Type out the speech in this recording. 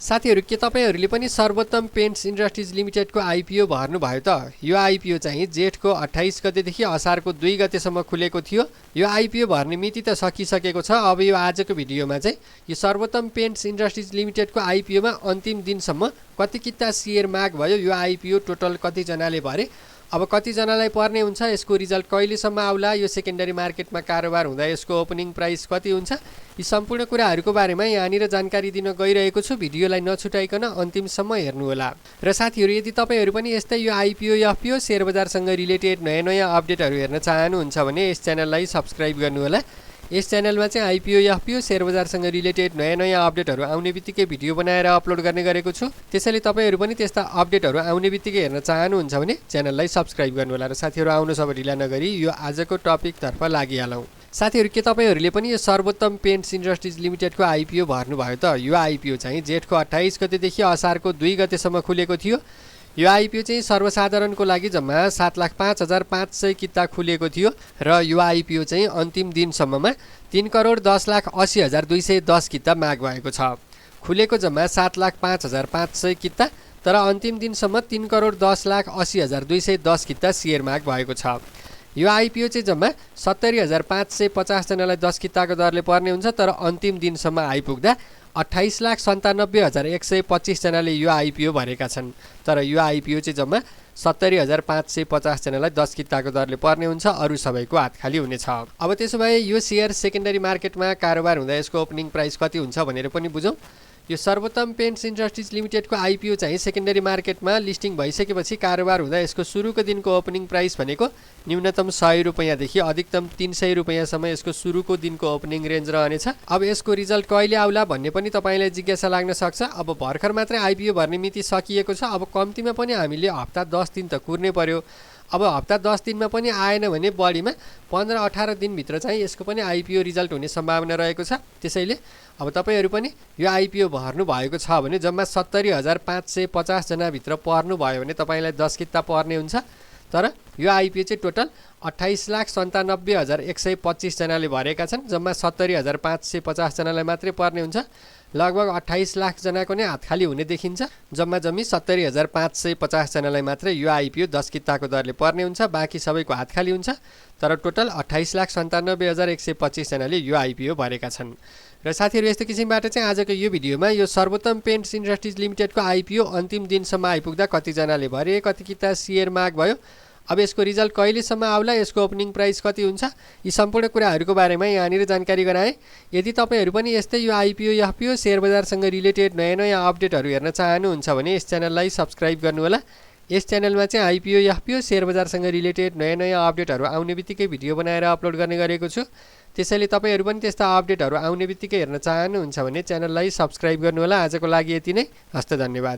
साथीहरु के तपाईहरुले पनि सर्वोत्तम पेन्ट्स इन्डस्ट्रिज लिमिटेडको आइपीओ भर्नु भयो त? यो आइपीओ चाहिँ जेठको 28 गतेदेखि असारको 2 गतेसम्म खुलेको थियो। यो आइपीओ भर्ने मिति त सकिसकेको छ। अब यो आजको भिडियोमा चाहिँ यो सर्वोत्तम पेन्ट्स इन्डस्ट्रिज लिमिटेडको आइपीओमा अन्तिम दिनसम्म कति किता शेयर माग भयो, यो आइपीओ टोटल कति जनाले भरे, अब कति जनालाई पर्ने हुन्छ, यसको रिजल्ट कहिलेसम्म आउला, यो सेकेन्डरी मार्केटमा कारोबार हुँदा यसको ओपनिङ प्राइस कति हुन्छ, यी सम्पूर्ण कुराहरुको बारेमा यहाँनिर जानकारी दिन गइरहेको छु। भिडियोलाई नछुटाइकन अन्तिमसम्म हेर्नु होला। र साथीहरु यदि तपाईहरु पनि यस्तै यो आइपीओ एफपीओ शेयर बजारसँग रिलेटेड नयाँ अपडेटहरु हेर्न चाहनुहुन्छ भने यस च्यानललाई सब्स्क्राइब गर्नु होला। यस च्यानलमा चाहिँ आइपीओ एफपीओ शेयर बजारसँग रिलेटेड नयाँ अपडेटहरु आउने बित्तिकै भिडियो बनाएर अपलोड गर्ने गरेको छु। त्यसैले तपाईहरु पनि त्यस्ता अपडेटहरु आउने बित्तिकै हेर्न चाहनुहुन्छ भने च्यानललाई सब्स्क्राइब गर्नु होला। र साथीहरु आउनु सब ढिला नगरी यो आजको टपिकतर्फ लागिहालौं। साथीहरु के तपाईहरुले पनि यो सर्वोत्तम पेन्ट्स इन्डस्ट्रिज लिमिटेडको आइपीओ भर्नु भयो त? यो आइपीओ चाहिँ जेठको 28 गतेदेखि असारको 2 गतेसम्म खुलेको थियो। यो आइपीओ चाहिँ सर्वसाधारणको लागि जम्मा 7,05,500 किता खुलेको थियो र यो आइपीओ चाहिँ अन्तिम दिनसम्ममा 3,10,80,210 किता माग भएको छ। खुलेको जम्मा 7,05,500 किता, तर अन्तिम दिनसम्म 3,10,80,210 किता शेयर माग भएको छ। यो आइपीओ चाहिँ जम्मा 70,550 जनालाई 10 किताको दरले पर्ने हुन्छ, तर अन्तिम दिनसम्म आइपुग्दा 28,97,125 जनाले यो आइपीओ भरेका छन्। तर यो आइपीओ चाहिँ जम्मा 70,550 जनालाई 10 किताको दरले पर्ने हुन्छ, अरु सबैको हात खाली हुनेछ। अब त्यसो भए यो शेयर सेकेन्डरी मार्केटमा कारोबार हुँदा यसको ओपनिङ प्राइस कति हुन्छ भनेर पनि बुझौं। यो सर्वोत्तम पेन्ट्स इन्डस्ट्रिज लिमिटेडको आइपीओ चाहिँ सेकेन्डरी मार्केटमा लिस्टिङ भइसकेपछि कारोबार हुँदा यसको सुरुको दिनको ओपनिङ प्राइस भनेको न्यूनतम 100 रुपैयाँदेखि अधिकतम 300 रुपैयाँसम्म यसको सुरुको दिनको ओपनिङ रेन्ज रहनेछ। अब यसको रिजल्ट कहिले आउला भन्ने पनि तपाईलाई जिज्ञासा लाग्न सक्छ। अब भर्खर मात्रै आइपीओ भर्ने मिति सकिएको छ। अब कम्तीमा पनि हामीले हप्ता 10 दिन त कुर्नै पर्यो। अब हप्ता 10 दिनमा पनि आएन भने बढीमा 15-18 दिनभित्र चाहिँ यसको पनि आइपीओ रिजल्ट हुने सम्भावना रहेको छ। त्यसैले अब तपाईहरु पनि यो आइपीओ भर्नु भएको छ भने जम्मा 70,550 जनाभित्र पर्नु भयो भने तपाईलाई 10 किता पर्ने हुन्छ। तर यो आइपीओ चाहिँ टोटल 28,97,125 जनाले भरेका छन्। जम्मा 70,550 जनालाई मात्रै पर्ने हुन्छ। लगभग 28 लाख जनाको नै हात खाली हुने देखिन्छ। जम्मा जम्मी 70,550 जनालाई मात्रै यो आइपीओ 10 किताको दरले पर्ने हुन्छ, बाँकी सबैको हात खाली हुन्छ। तर टोटल 28,97,125 जनाले यो आइपीओ भरेका छन्। र साथीहरु यस्तो किसिमबाट चाहिँ आजको यो भिडियोमा यो सर्वोत्तम पेन्ट्स इन्डस्ट्रिज लिमिटेडको आइपीओ अन्तिम दिनसम्म आइपुग्दा कति जनाले भरे, कति किता शेयर माग भयो, अब यसको रिजल्ट कहिलेसम्म आउला, यसको ओपनिङ प्राइस कति हुन्छ, यी सम्पूर्ण कुराहरुको बारेमा यहाँनिर जानकारी गराए। यदि तपाईहरु पनि यस्तै यो आइपीओ एफपीओ शेयर बजारसँग रिलेटेड नयाँ अपडेटहरु हेर्न चाहनुहुन्छ भने यस च्यानललाई सब्स्क्राइब गर्नु होला। यस च्यानलमा चाहिँ आइपीओ एफपीओ शेयर बजारसँग रिलेटेड नयाँ अपडेटहरु आउने बित्तिकै भिडियो बनाएर अपलोड गर्ने गरेको छु। त्यसैले तपाईहरु पनि त्यस्ता अपडेटहरु आउने बित्तिकै हेर्न चाहनुहुन्छ भने च्यानललाई सब्स्क्राइब गर्नु होला। आजको लागि यति नै। हस्त धन्यवाद।